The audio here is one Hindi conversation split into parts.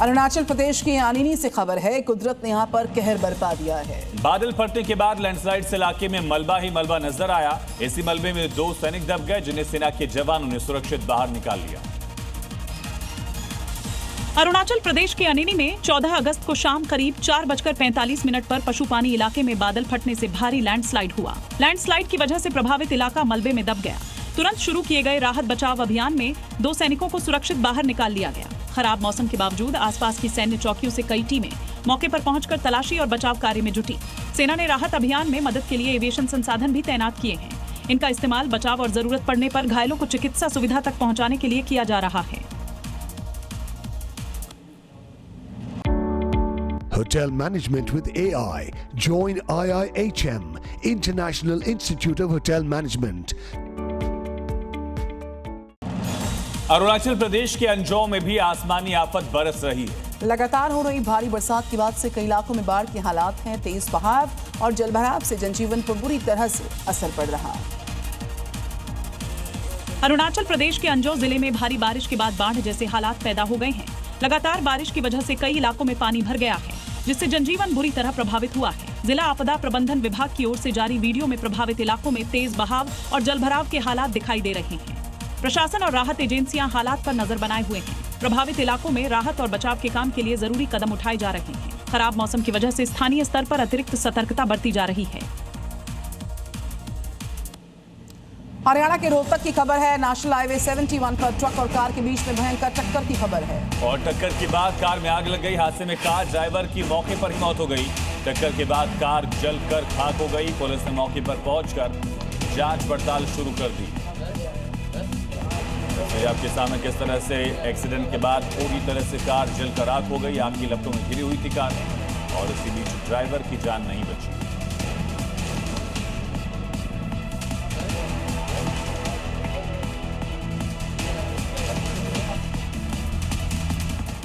अरुणाचल प्रदेश के आनीनी से खबर है, कुदरत ने यहां पर कहर बरपा दिया है। बादल फटने के बाद लैंडस्लाइड से इलाके में मलबा ही मलबा नजर आया। इसी मलबे में 2 सैनिक दब गए, जिन्हें सेना के जवानों ने सुरक्षित बाहर निकाल लिया। अरुणाचल प्रदेश के अनीनी में 14 अगस्त को शाम करीब 4:45 पर पशुपानी इलाके में बादल फटने से भारी लैंडस्लाइड हुआ। लैंडस्लाइड की वजह से प्रभावित इलाका मलबे में दब गया। तुरंत शुरू किए गए राहत बचाव अभियान में 2 सैनिकों को सुरक्षित बाहर निकाल लिया गया। खराब मौसम के बावजूद आसपास की सैन्य चौकियों से कई टीमें मौके पर पहुंचकर तलाशी और बचाव कार्य में जुटी। सेना ने राहत अभियान में मदद के लिए एविएशन संसाधन भी तैनात किए हैं। इनका इस्तेमाल बचाव और जरूरत पड़ने पर घायलों को चिकित्सा सुविधा तक पहुंचाने के लिए किया जा रहा है। Hotel Management with AI. Join IIHM, International Institute of Hotel Management. Arunachal Pradesh के अंजौ में भी आसमानी आफत बरस रही है। लगातार हो रही भारी बरसात के बाद से कई इलाकों में बाढ़ के हालात हैं। तेज बहाव और जलभराव से जनजीवन पर बुरी तरह से असर पड़ रहा है। अरुणाचल प्रदेश के अंजौ जिले में भारी बारिश के बाद बाढ़ जैसे हालात पैदा हो गए हैं। लगातार बारिश की वजह से कई इलाकों में पानी भर गया है, जिससे जनजीवन बुरी तरह प्रभावित हुआ है। जिला आपदा प्रबंधन विभाग की ओर से जारी वीडियो में प्रभावित इलाकों में तेज बहाव और जलभराव के हालात दिखाई दे रहे हैं। प्रशासन और राहत एजेंसियां हालात पर नजर बनाए हुए हैं। प्रभावित इलाकों में राहत और बचाव के काम के लिए जरूरी कदम उठाए जा रहे हैं। खराब मौसम की वजह से स्थानीय स्तर पर अतिरिक्त सतर्कता बरती जा रही है। हरियाणा के रोहतक की खबर है। नेशनल हाईवे 71 पर ट्रक और कार के बीच में भयंकर टक्कर की खबर है। और टक्कर के बाद कार में आग लग गई। हादसे में कार ड्राइवर की मौके पर ही मौत हो गई। टक्कर के बाद कार जलकर खाक हो गई। पुलिस ने मौके पर पहुंचकर जांच पड़ताल शुरू कर दी। आपके सामने किस तरह से एक्सीडेंट के बाद पूरी तरह से कार जलकर आग हो गई। आग की लपटों में घिरी हुई थी कार और इसी बीच ड्राइवर की जान नहीं बची।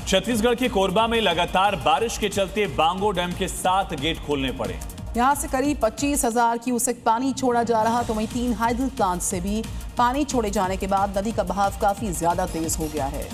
छत्तीसगढ़ के कोरबा में लगातार बारिश के चलते बांगो डैम के 7 गेट खोलने पड़े। यहां से करीब 25,000 क्यूसेक पानी छोड़ा जा रहा, तो वहीं 3 हाइडल प्लांट से भी पानी छोड़े जाने के बाद नदी का बहाव काफी ज्यादा तेज हो गया है।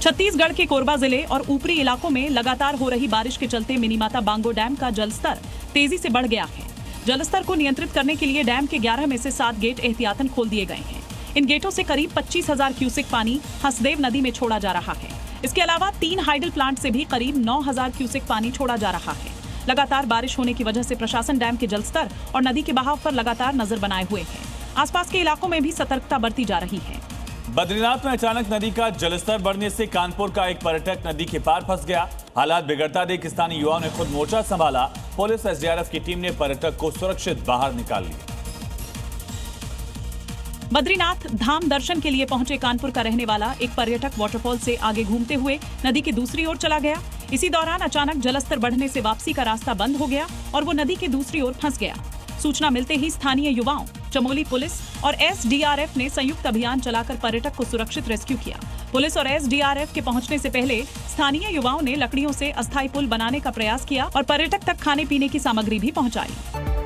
छत्तीसगढ़ के कोरबा जिले और ऊपरी इलाकों में लगातार हो रही बारिश के चलते मिनीमाता बांगो डैम का जलस्तर तेजी से बढ़ गया है। जलस्तर को नियंत्रित करने के लिए डैम के 11 में से 7 गेट एहतियातन खोल दिए गए हैं। इन गेटों से करीब 25,000 क्यूसेक पानी हसदेव नदी में छोड़ा जा रहा है। इसके अलावा 3 हाइडल प्लांट से भी करीब 9,000 क्यूसेक पानी छोड़ा जा रहा है। लगातार बारिश होने की वजह से प्रशासन डैम के जलस्तर और नदी के बहाव पर लगातार नजर बनाए हुए है। आसपास के इलाकों में भी सतर्कता बरती जा रही है। बद्रीनाथ में अचानक नदी का जलस्तर बढ़ने से कानपुर का एक पर्यटक नदी के पार फंस गया। हालात बिगड़ता देख स्थानीय युवाओं ने खुद मोर्चा संभाला। पुलिस एसडीआरएफ की टीम ने पर्यटक को सुरक्षित बाहर निकाल लिया। बद्रीनाथ धाम दर्शन के लिए पहुंचे कानपुर का रहने वाला एक पर्यटक वाटरफॉल से आगे घूमते हुए नदी की दूसरी ओर चला गया। इसी दौरान अचानक जलस्तर बढ़ने से वापसी का रास्ता बंद हो गया और वो नदी के दूसरी ओर फंस गया। सूचना मिलते ही स्थानीय युवाओं, चमोली पुलिस और एसडीआरएफ ने संयुक्त अभियान चलाकर पर्यटक को सुरक्षित रेस्क्यू किया। पुलिस और एसडीआरएफ के पहुंचने से पहले स्थानीय युवाओं ने लकड़ियों से अस्थायी पुल बनाने का प्रयास किया और पर्यटक तक खाने पीने की सामग्री भी पहुंचाई।